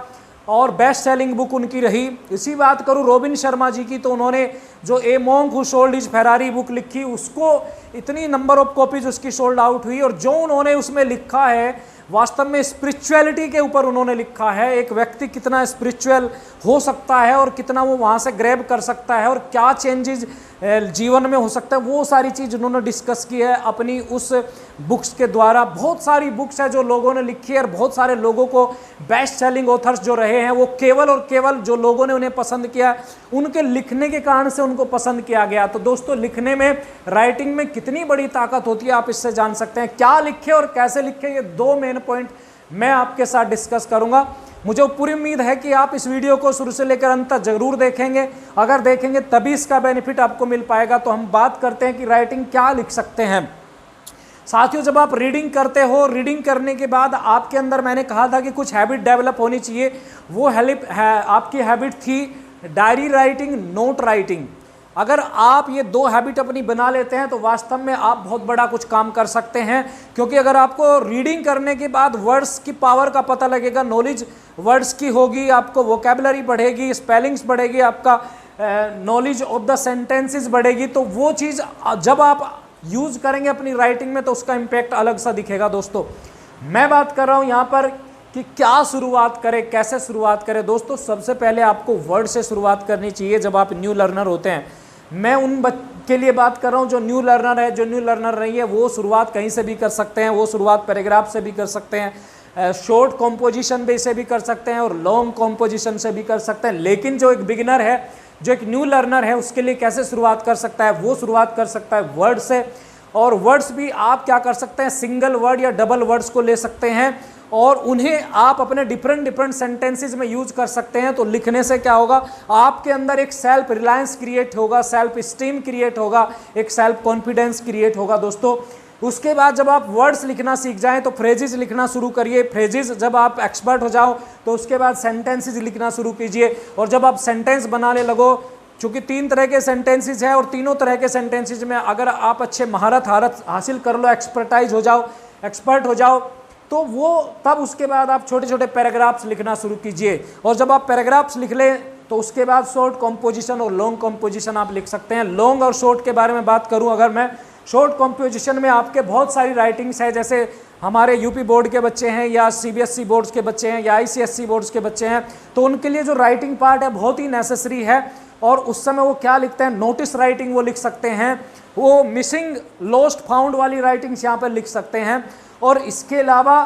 और बेस्ट सेलिंग बुक उनकी रही। इसी बात करूं रोबिन शर्मा जी की, तो उन्होंने जो ए monk who sold his Ferrari book लिखी, उसको इतनी नंबर ऑफ कॉपीज उसकी सोल्ड आउट हुई। और जो उन्होंने उसमें लिखा है वास्तव में स्पिरिचुअलिटी के ऊपर उन्होंने लिखा है, एक व्यक्ति कितना स्पिरिचुअल हो सकता है और कितना वो वहाँ से ग्रैब कर सकता है और क्या चेंजेस जीवन में हो सकता है, वो सारी चीज़ उन्होंने डिस्कस की है अपनी उस बुक्स के द्वारा। बहुत सारी बुक्स है जो लोगों ने लिखी है और बहुत सारे लोगों को बेस्ट सेलिंग ऑथर्स जो रहे हैं वो केवल और केवल जो लोगों ने उन्हें पसंद किया, उनके लिखने के कारण से उनको पसंद किया गया। तो दोस्तों लिखने में, राइटिंग में कितनी बड़ी ताकत होती है आप इससे जान सकते हैं। क्या लिखे और कैसे लिखे, ये 2 मेन पॉइंट मैं आपके साथ डिस्कस करूंगा। मुझे पूरी उम्मीद है कि आप इस वीडियो को शुरू से लेकर अंत तक जरूर देखेंगे। अगर देखेंगे तभी इसका बेनिफिट आपको मिल पाएगा। तो हम बात करते हैं कि राइटिंग क्या लिख सकते हैं। साथियों जब आप रीडिंग करते हो, रीडिंग करने के बाद आपके अंदर, मैंने कहा था कि कुछ हैबिट डेवलप होनी चाहिए, वो आपकी हैबिट थी डायरी राइटिंग, नोट राइटिंग। अगर आप ये 2 हैबिट अपनी बना लेते हैं तो वास्तव में आप बहुत बड़ा कुछ काम कर सकते हैं। क्योंकि अगर आपको रीडिंग करने के बाद वर्ड्स की पावर का पता लगेगा, नॉलेज वर्ड्स की होगी, आपको वोकेबलरी बढ़ेगी, स्पेलिंग्स बढ़ेगी, आपका नॉलेज ऑफ द सेंटेंसेस बढ़ेगी, तो वो चीज़ जब आप यूज़ करेंगे अपनी राइटिंग में तो उसका इम्पैक्ट अलग सा दिखेगा। दोस्तों मैं बात कर रहा हूँ यहाँ पर कि क्या शुरुआत करें, कैसे शुरुआत करें। दोस्तों सबसे पहले आपको वर्ड से शुरुआत करनी चाहिए। जब आप न्यू लर्नर होते हैं, मैं उन के लिए बात कर रहा हूँ। जो न्यू लर्नर है, जो न्यू लर्नर नहीं है, वो शुरुआत कहीं से भी कर सकते हैं, वो शुरुआत पैराग्राफ से भी कर सकते हैं, शॉर्ट कॉम्पोजिशन से भी कर सकते हैं और लॉन्ग कॉम्पोजिशन से भी कर सकते हैं। लेकिन जो एक बिगिनर है, जो एक न्यू लर्नर है, उसके लिए कैसे शुरुआत कर सकता है? वो शुरुआत कर सकता है वर्ड से। और वर्ड्स भी आप क्या कर सकते हैं, सिंगल वर्ड या डबल वर्ड्स को ले सकते हैं और उन्हें आप अपने डिफरेंट सेंटेंसेस में यूज कर सकते हैं। तो लिखने से क्या होगा, आपके अंदर एक सेल्फ रिलायंस क्रिएट होगा, सेल्फ स्टीम क्रिएट होगा, एक सेल्फ कॉन्फिडेंस क्रिएट होगा दोस्तों। उसके बाद जब आप वर्ड्स लिखना सीख जाएं तो फ्रेजेस लिखना शुरू करिए। फ्रेजेस जब आप एक्सपर्ट हो जाओ तो उसके बाद सेंटेंसेस लिखना शुरू कीजिए। और जब आप सेंटेंस बनाने लगो, चूंकि 3 तरह के सेंटेंसेस हैं और तीनों तरह के सेंटेंसेस में अगर आप अच्छे महारत हासिल कर लो, एक्सपर्टाइज हो जाओ, एक्सपर्ट हो जाओ, तो वो तब उसके बाद आप छोटे छोटे पैराग्राफ्स लिखना शुरू कीजिए। और जब आप पैराग्राफ्स लिख लें तो उसके बाद शॉर्ट कॉम्पोजिशन और लॉन्ग कॉम्पोजिशन आप लिख सकते हैं। लॉन्ग और शॉर्ट के बारे में बात करूं अगर मैं, शॉर्ट कॉम्पोजिशन में आपके बहुत सारी राइटिंग्स है, जैसे हमारे यूपी बोर्ड के बच्चे हैं या सीबीएसई बोर्ड्स के बच्चे हैं या आईसीएसई बोर्ड्स के बच्चे हैं, तो उनके लिए जो राइटिंग पार्ट है बहुत ही नेसेसरी है। और उस समय वो क्या लिखते हैं, नोटिस राइटिंग वो लिख सकते हैं, वो मिसिंग लॉस्ट फाउंड वाली राइटिंग्स यहाँ पर लिख सकते हैं। और इसके अलावा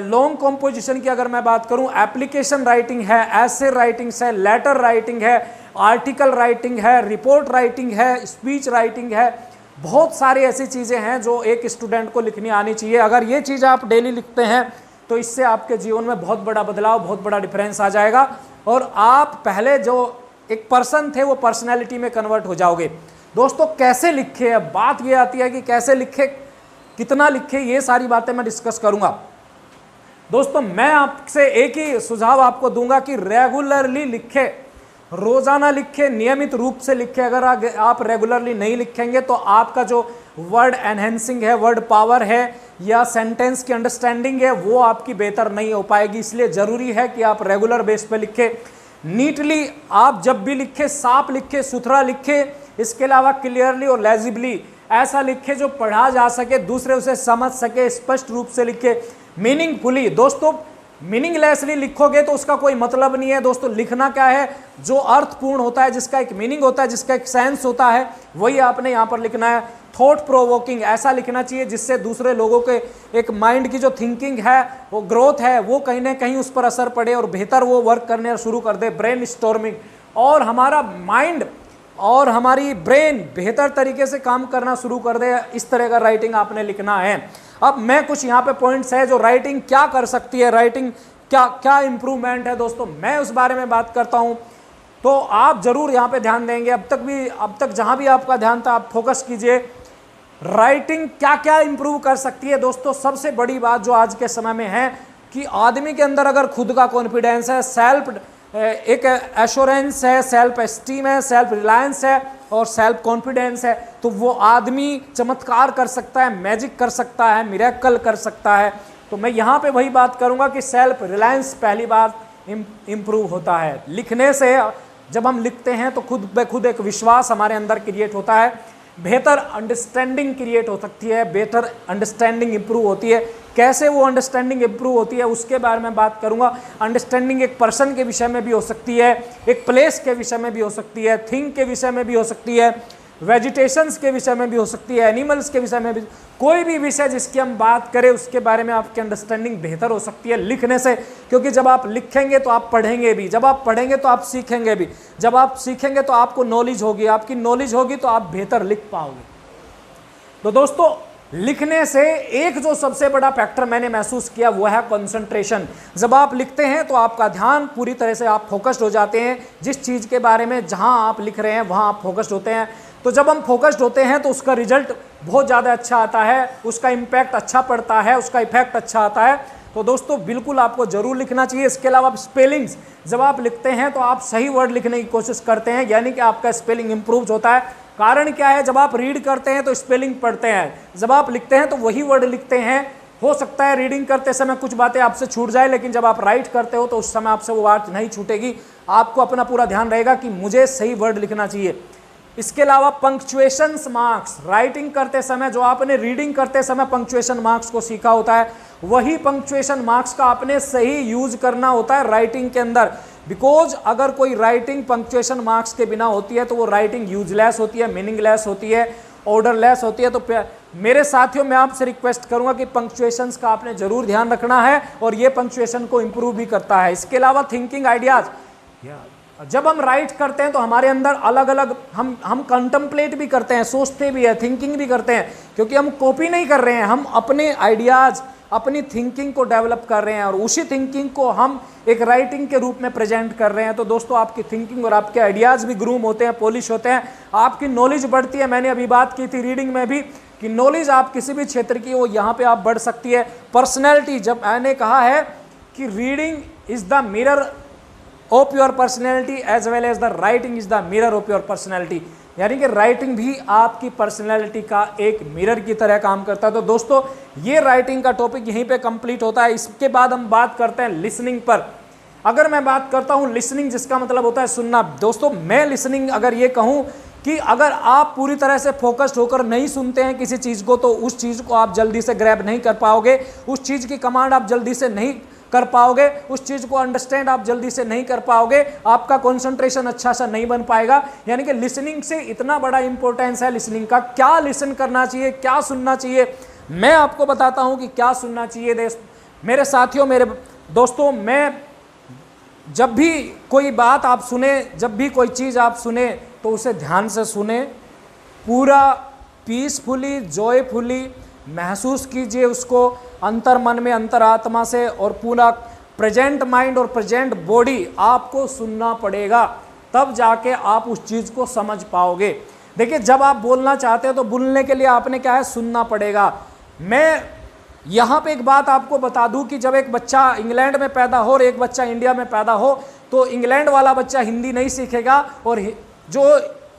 लॉन्ग कॉम्पोजिशन की अगर मैं बात करूं, एप्लीकेशन राइटिंग है, ऐसे राइटिंग्स है, लेटर राइटिंग है, आर्टिकल राइटिंग है, रिपोर्ट राइटिंग है, स्पीच राइटिंग है, बहुत सारी ऐसी चीज़ें हैं जो एक स्टूडेंट को लिखनी आनी चाहिए। अगर ये चीज़ आप डेली लिखते हैं तो इससे आपके जीवन में बहुत बड़ा बदलाव, बहुत बड़ा डिफरेंस आ जाएगा और आप पहले जो एक पर्सन थे वो पर्सनैलिटी में कन्वर्ट हो जाओगे। दोस्तों कैसे लिखे, अब बात ये आती है कि कैसे लिखे, कितना लिखे, ये सारी बातें मैं डिस्कस करूंगा। दोस्तों मैं आपसे एक ही सुझाव आपको दूंगा कि रेगुलरली लिखे, रोजाना लिखे, नियमित रूप से लिखे। अगर आप रेगुलरली नहीं लिखेंगे तो आपका जो वर्ड एनहेंसिंग है, वर्ड पावर है या सेंटेंस की अंडरस्टैंडिंग है, वो आपकी बेहतर नहीं हो पाएगी। इसलिए जरूरी है कि आप रेगुलर बेस पे लिखे, नीटली आप जब भी लिखे, साफ लिखे, सुथरा लिखे, इसके अलावा क्लियरली और लेजिबली ऐसा लिखे जो पढ़ा जा सके, दूसरे उसे समझ सके, स्पष्ट रूप से लिखे, मीनिंगफुली। दोस्तों मीनिंगलेसली लिखोगे तो उसका कोई मतलब नहीं है। दोस्तों लिखना क्या है, जो अर्थपूर्ण होता है, जिसका एक मीनिंग होता है, जिसका एक सेंस होता है, वही आपने यहाँ पर लिखना है। थॉट प्रोवोकिंग ऐसा लिखना चाहिए जिससे दूसरे लोगों के एक माइंड की जो थिंकिंग है, वो ग्रोथ है, वो कहीं ना कहीं उस पर असर पड़े और बेहतर वो वर्क करने शुरू कर दे, ब्रेन स्टॉर्मिंग, और हमारा माइंड और हमारी ब्रेन बेहतर तरीके से काम करना शुरू कर दे। इस तरह का राइटिंग आपने लिखना है। अब मैं कुछ यहाँ पे पॉइंट्स है जो राइटिंग क्या कर सकती है, राइटिंग क्या क्या इंप्रूवमेंट है, दोस्तों मैं उस बारे में बात करता हूँ, तो आप जरूर यहाँ पे ध्यान देंगे। अब तक जहाँ भी आपका ध्यान था आप फोकस कीजिए। राइटिंग क्या क्या इंप्रूव कर सकती है दोस्तों, सबसे बड़ी बात जो आज के समय में है कि आदमी के अंदर अगर खुद का कॉन्फिडेंस है, सेल्फ एक एश्योरेंस है, सेल्फ एस्टीम है, सेल्फ रिलायंस है और सेल्फ कॉन्फिडेंस है, तो वो आदमी चमत्कार कर सकता है, मैजिक कर सकता है, मिरेकल कर सकता है। तो मैं यहाँ पे वही बात करूँगा कि सेल्फ रिलायंस पहली बार इम्प्रूव होता है लिखने से। जब हम लिखते हैं तो खुद ब खुद एक विश्वास हमारे अंदर क्रिएट होता है, बेहतर अंडरस्टैंडिंग क्रिएट हो सकती है, बेहतर अंडरस्टैंडिंग इंप्रूव होती है। कैसे वो अंडरस्टैंडिंग इंप्रूव होती है उसके बारे में बात करूंगा। अंडरस्टैंडिंग एक पर्सन के विषय में भी हो सकती है, एक प्लेस के विषय में भी हो सकती है, थिंग के विषय में भी हो सकती है, वेजिटेशंस के विषय में भी हो सकती है, एनिमल्स के विषय में भी, कोई भी विषय जिसकी हम बात करें उसके बारे में आपकी अंडरस्टैंडिंग बेहतर हो सकती है लिखने से। क्योंकि जब आप लिखेंगे तो आप पढ़ेंगे भी, जब आप पढ़ेंगे तो आप सीखेंगे भी, जब आप सीखेंगे तो आपको नॉलेज होगी, आपकी नॉलेज होगी तो आप बेहतर लिख पाओगे। तो दोस्तों लिखने से एक जो सबसे बड़ा फैक्टर मैंने महसूस किया वो है कंसंट्रेशन। जब आप लिखते हैं तो आपका ध्यान पूरी तरह से आप फोकस्ड हो जाते हैं, जिस चीज़ के बारे में जहां आप लिख रहे हैं वहां आप फोकस्ड होते हैं। तो जब हम फोकस्ड होते हैं तो उसका रिजल्ट बहुत ज़्यादा अच्छा आता है, उसका इम्पैक्ट अच्छा पड़ता है, उसका इफेक्ट अच्छा आता है। तो दोस्तों बिल्कुल आपको जरूर लिखना चाहिए। इसके अलावा स्पेलिंग्स, जब आप लिखते हैं तो आप सही वर्ड लिखने की कोशिश करते हैं, यानी कि आपका स्पेलिंग इंप्रूव होता है। कारण क्या है, जब आप रीड करते हैं तो स्पेलिंग पढ़ते हैं, जब आप लिखते हैं तो वही वर्ड लिखते हैं। हो सकता है रीडिंग करते समय कुछ बातें आपसे छूट जाए, लेकिन जब आप राइट करते हो तो उस समय आपसे वो बात नहीं छूटेगी। आपको अपना पूरा ध्यान रहेगा कि मुझे सही वर्ड लिखना चाहिए। इसके अलावा पंक्चुएशन मार्क्स, राइटिंग करते समय जो आपने रीडिंग करते समय पंक्चुएशन मार्क्स को सीखा होता है, वही पंक्चुएशन मार्क्स का आपने सही यूज करना होता है राइटिंग के अंदर। बिकॉज अगर कोई राइटिंग पंक्चुएशन मार्क्स के बिना होती है तो वो राइटिंग यूजलेस होती है, मीनिंगलेस होती है, ऑर्डरलेस होती है। तो मेरे साथियों, मैं आपसे रिक्वेस्ट करूंगा कि पंक्चुएशंस का आपने जरूर ध्यान रखना है और ये पंक्चुएशन को इंप्रूव भी करता है। इसके अलावा थिंकिंग आइडियाज, जब हम राइट करते हैं तो हमारे अंदर अलग अलग हम कंटम्पलेट भी करते हैं, सोचते भी है, थिंकिंग भी करते हैं, क्योंकि हम कॉपी नहीं कर रहे हैं, हम अपने आइडियाज, अपनी थिंकिंग को डेवलप कर रहे हैं और उसी थिंकिंग को हम एक राइटिंग के रूप में प्रेजेंट कर रहे हैं। तो दोस्तों, आपकी थिंकिंग और आपके आइडियाज भी ग्रूम होते हैं, पॉलिश होते हैं, आपकी नॉलेज बढ़ती है। मैंने अभी बात की थी रीडिंग में भी कि नॉलेज आप किसी भी क्षेत्र की हो, यहाँ पे आप बढ़ सकती है। पर्सनैलिटी, जब मैंने कहा है कि reading is the mirror of your personality as well as the writing is the mirror of your personality, यानी कि राइटिंग भी आपकी पर्सनैलिटी का एक मिरर की तरह काम करता है। तो दोस्तों, ये राइटिंग का टॉपिक यहीं पे कंप्लीट होता है। इसके बाद हम बात करते हैं लिसनिंग पर। अगर मैं बात करता हूँ लिसनिंग, जिसका मतलब होता है सुनना। दोस्तों, मैं लिसनिंग अगर ये कहूँ कि अगर आप पूरी तरह से फोकस्ड होकर नहीं सुनते हैं किसी चीज़ को, तो उस चीज़ को आप जल्दी से ग्रैब नहीं कर पाओगे, उस चीज़ की कमांड आप जल्दी से नहीं कर पाओगे, उस चीज को अंडरस्टैंड आप जल्दी से नहीं कर पाओगे, आपका कंसंट्रेशन अच्छा सा नहीं बन पाएगा। यानी कि लिसनिंग से इतना बड़ा इंपॉर्टेंस है लिसनिंग का। क्या लिसन करना चाहिए, क्या सुनना चाहिए, मैं आपको बताता हूं कि क्या सुनना चाहिए। मेरे साथियों, मेरे दोस्तों, मैं जब भी कोई बात आप सुने, जब भी कोई चीज आप सुने, तो उसे ध्यान से सुने, पूरा पीसफुली, जॉयफुली महसूस कीजिए उसको, अंतर मन में, अंतर आत्मा से, और पूरा प्रेजेंट माइंड और प्रेजेंट बॉडी आपको सुनना पड़ेगा, तब जाके आप उस चीज़ को समझ पाओगे। देखिए, जब आप बोलना चाहते हैं तो बोलने के लिए आपने क्या है, सुनना पड़ेगा। मैं यहाँ पे एक बात आपको बता दूं कि जब एक बच्चा इंग्लैंड में पैदा हो और एक बच्चा इंडिया में पैदा हो, तो इंग्लैंड वाला बच्चा हिंदी नहीं सीखेगा और जो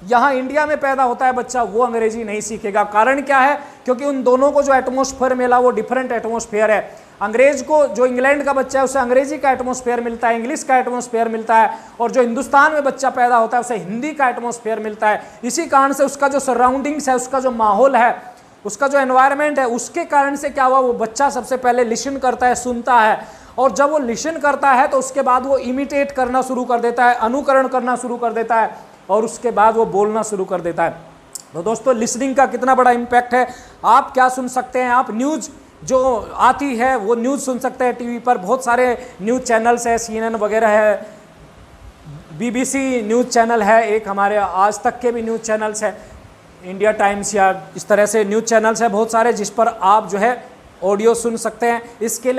यहाँ इंडिया में पैदा होता है बच्चा, वो अंग्रेजी नहीं सीखेगा। कारण क्या है? क्योंकि उन दोनों को जो एटमॉस्फेयर मिला वो डिफरेंट एटमॉस्फेयर है। अंग्रेज को, जो इंग्लैंड का बच्चा है, उसे अंग्रेजी का एटमॉस्फेयर मिलता है, इंग्लिश का एटमॉस्फेयर मिलता है, और जो हिंदुस्तान में बच्चा पैदा होता है उसे हिंदी का एटमॉस्फेयर मिलता है। इसी कारण से उसका जो सराउंडिंग्स है, उसका जो माहौल है, उसका जो एनवायरनमेंट है, उसके कारण से क्या हुआ, वो बच्चा सबसे पहले लिसन करता है, सुनता है, और जब वो लिसन करता है तो उसके बाद वो इमिटेट करना शुरू कर देता है, अनुकरण करना शुरू कर देता है, और उसके बाद वो बोलना शुरू कर देता है। तो दोस्तों, लिसनिंग का कितना बड़ा इम्पैक्ट है। आप क्या सुन सकते हैं, आप न्यूज़ जो आती है वो न्यूज़ सुन सकते हैं टीवी पर। बहुत सारे न्यूज़ चैनल्स है, CNN वगैरह है, BBC न्यूज़ चैनल है, एक हमारे आज तक के भी न्यूज़ चैनल्स है, इंडिया टाइम्स, या इस तरह से न्यूज़ चैनल्स है बहुत सारे, जिस पर आप जो है ऑडियो सुन सकते हैं। इसके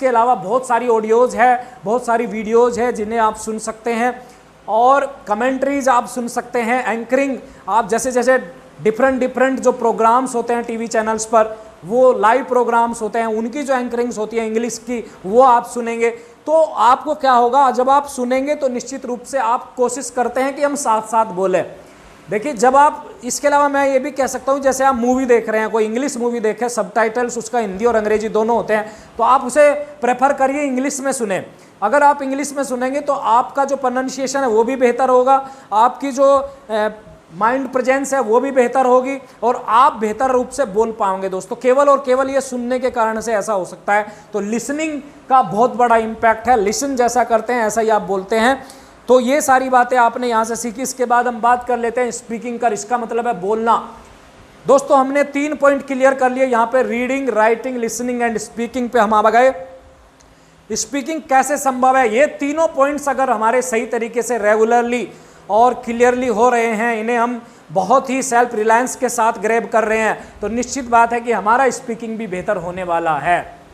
अलावा बहुत सारी ऑडियोज़ है, बहुत सारी वीडियोज़ है जिन्हें आप सुन सकते हैं, और कमेंट्रीज आप सुन सकते हैं, एंकरिंग आप जैसे डिफरेंट जो प्रोग्राम्स होते हैं टीवी चैनल्स पर, वो लाइव प्रोग्राम्स होते हैं, उनकी जो एंकरिंग्स होती है इंग्लिश की, वो आप सुनेंगे। तो आपको क्या होगा, जब आप सुनेंगे तो निश्चित रूप से आप कोशिश करते हैं कि हम साथ साथ बोलें। देखिए, जब आप, इसके अलावा मैं ये भी कह सकता हूँ, जैसे आप मूवी देख रहे हैं, कोई इंग्लिश मूवी देखें, सबटाइटल्स उसका हिंदी और अंग्रेजी दोनों होते हैं, तो आप उसे प्रेफर करिए इंग्लिश में सुने। अगर आप इंग्लिश में सुनेंगे तो आपका जो प्रोनाउंसिएशन है वो भी बेहतर होगा, आपकी जो माइंड प्रेजेंस है वो भी बेहतर होगी, और आप बेहतर रूप से बोल पाओगे। दोस्तों, केवल और केवल ये सुनने के कारण से ऐसा हो सकता है। तो लिसनिंग का बहुत बड़ा इम्पैक्ट है, लिसन जैसा करते हैं ऐसा ही आप बोलते हैं। तो ये सारी बातें आपने यहाँ से सीखी। इसके बाद हम बात कर लेते हैं स्पीकिंग का। इसका मतलब है बोलना। दोस्तों, हमने 3 पॉइंट क्लियर कर लिए यहाँ पे, reading, writing, listening and speaking पे हम आ गए। स्पीकिंग कैसे संभव है, ये तीनों पॉइंट्स अगर हमारे सही तरीके से रेगुलरली और क्लियरली हो रहे हैं, इन्हें हम बहुत ही सेल्फ रिलायंस के साथ ग्रैब कर रहे हैं, तो निश्चित बात है कि हमारा स्पीकिंग भी बेहतर होने वाला है।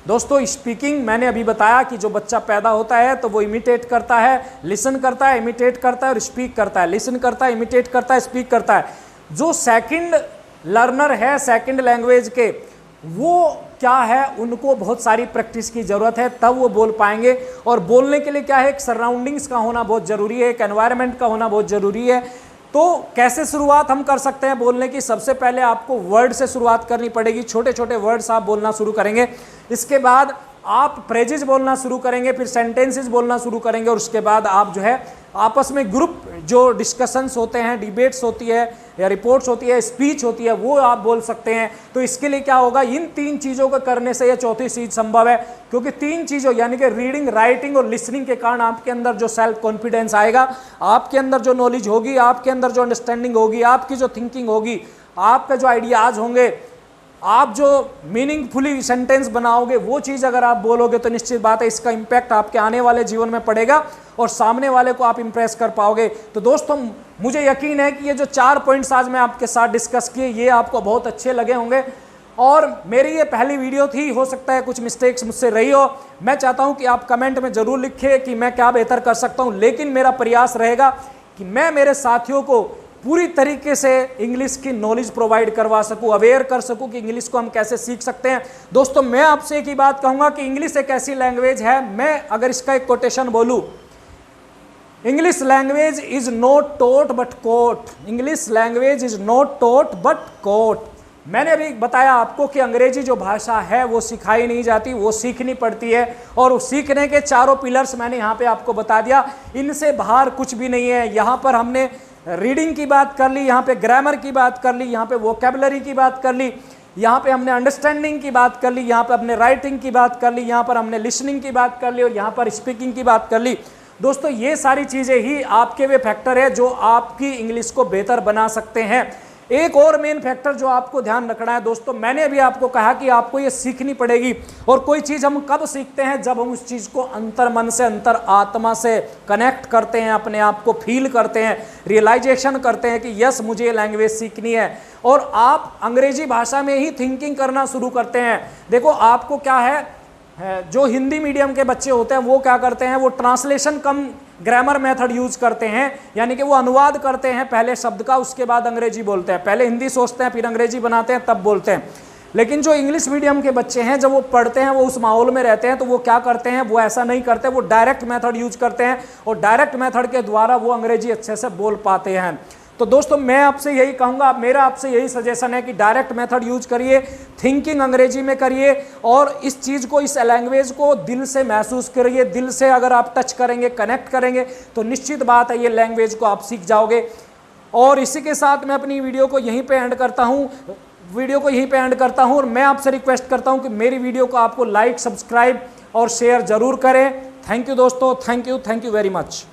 दोस्तों, स्पीकिंग मैंने अभी बताया कि जो बच्चा पैदा होता है तो वो इमिटेट करता है, लिसन करता है, इमिटेट करता है और स्पीक करता है, लिसन करता है, इमिटेट करता है, स्पीक करता है। जो सेकंड लर्नर है, सेकंड लैंग्वेज के, वो क्या है, उनको बहुत सारी प्रैक्टिस की ज़रूरत है, तब वो बोल पाएंगे। और बोलने के लिए क्या है, एक सराउंडिंग्स का होना बहुत ज़रूरी है, एक एनवायरनमेंट का होना बहुत ज़रूरी है। तो कैसे शुरुआत हम कर सकते हैं बोलने की? सबसे पहले आपको वर्ड से शुरुआत करनी पड़ेगी, छोटे छोटे वर्ड्स आप बोलना शुरू करेंगे। इसके बाद आप फ्रेजेस बोलना शुरू करेंगे, फिर सेंटेंसेस बोलना शुरू करेंगे, और उसके बाद आप जो है आपस में ग्रुप जो डिस्कशंस होते हैं, डिबेट्स होती है या रिपोर्ट्स होती है, स्पीच होती है, वो आप बोल सकते हैं। तो इसके लिए क्या होगा, इन 3 चीज़ों को करने से यह चौथी चीज़ संभव है, क्योंकि 3 चीज़ों यानी कि रीडिंग, राइटिंग और लिसनिंग के कारण आपके अंदर जो सेल्फ कॉन्फिडेंस आएगा, आपके अंदर जो नॉलेज होगी, आपके अंदर जो अंडरस्टैंडिंग होगी, आपकी जो थिंकिंग होगी, आपके जो आइडियाज़ होंगे, आप जो मीनिंगफुली सेंटेंस बनाओगे, वो चीज़ अगर आप बोलोगे तो निश्चित बात है इसका इम्पैक्ट आपके आने वाले जीवन में पड़ेगा और सामने वाले को आप इंप्रेस कर पाओगे। तो दोस्तों मुझे यकीन है कि ये जो 4 पॉइंट्स आज मैं आपके साथ डिस्कस किए, ये आपको बहुत अच्छे लगे होंगे। और मेरी ये पहली वीडियो थी, हो सकता है कुछ मिस्टेक्स मुझसे रही हो। मैं चाहता हूँ कि आप कमेंट में ज़रूर लिखें कि मैं क्या बेहतर कर सकता हूँ, लेकिन मेरा प्रयास रहेगा कि मैं मेरे साथियों को पूरी तरीके से इंग्लिश की नॉलेज प्रोवाइड करवा सकूं, अवेयर कर सकूं कि इंग्लिश को हम कैसे सीख सकते हैं। दोस्तों मैं आपसे एक ही बात कहूंगा कि इंग्लिश एक ऐसी लैंग्वेज है, मैं अगर इसका एक कोटेशन बोलूं, English language is not taught but caught, English language is not taught but caught. मैंने अभी बताया आपको कि अंग्रेजी जो भाषा है वो सिखाई नहीं जाती, वो सीखनी पड़ती है, और सीखने के 4 पिलर्स मैंने यहाँ पे आपको बता दिया, इनसे बाहर कुछ भी नहीं है। यहाँ पर हमने रीडिंग की बात कर ली, यहाँ पे ग्रामर की बात कर ली, यहाँ पे वोकेबलरी की बात कर ली, यहाँ पे हमने अंडरस्टैंडिंग की बात कर ली, यहाँ पे हमने राइटिंग की बात कर ली, यहाँ पर हमने लिसनिंग की बात कर ली और यहाँ पर स्पीकिंग की बात कर ली। दोस्तों ये सारी चीज़ें ही आपके वे फैक्टर है जो आपकी इंग्लिश को बेहतर बना सकते हैं। एक और मेन फैक्टर जो आपको ध्यान रखना है दोस्तों, मैंने अभी आपको कहा कि आपको ये सीखनी पड़ेगी, और कोई चीज़ हम कब सीखते हैं, जब हम उस चीज़ को अंतर मन से, अंतर आत्मा से कनेक्ट करते हैं, अपने आप को फील करते हैं, रियलाइजेशन करते हैं कि यस मुझे ये लैंग्वेज सीखनी है, और आप अंग्रेजी भाषा में ही थिंकिंग करना शुरू करते हैं। देखो आपको क्या है, जो हिंदी मीडियम के बच्चे होते हैं वो क्या करते हैं, वो ट्रांसलेशन कम ग्रामर मेथड यूज करते हैं, यानी कि वो अनुवाद करते हैं पहले शब्द का, उसके बाद अंग्रेजी बोलते हैं, पहले हिंदी सोचते हैं फिर अंग्रेजी बनाते हैं तब बोलते हैं। लेकिन जो इंग्लिश मीडियम के बच्चे हैं, जब वो पढ़ते हैं, वो उस माहौल में रहते हैं, तो वो क्या करते हैं, वो ऐसा नहीं करते, वो डायरेक्ट मेथड यूज करते हैं, और डायरेक्ट मेथड के द्वारा वो अंग्रेजी अच्छे से बोल पाते हैं। तो दोस्तों मैं आपसे यही कहूँगा, मेरा आपसे यही सजेशन है कि डायरेक्ट मेथड यूज करिए, थिंकिंग अंग्रेजी में करिए, और इस चीज़ को, इस लैंग्वेज को दिल से महसूस करिए। दिल से अगर आप टच करेंगे, कनेक्ट करेंगे, तो निश्चित बात है ये लैंग्वेज को आप सीख जाओगे। और इसी के साथ मैं अपनी वीडियो को यहीं पे एंड करता हूँ, और मैं आपसे रिक्वेस्ट करता हूँ कि मेरी वीडियो को आपको लाइक, सब्सक्राइब और शेयर ज़रूर करें। थैंक यू दोस्तों, थैंक यू वेरी मच।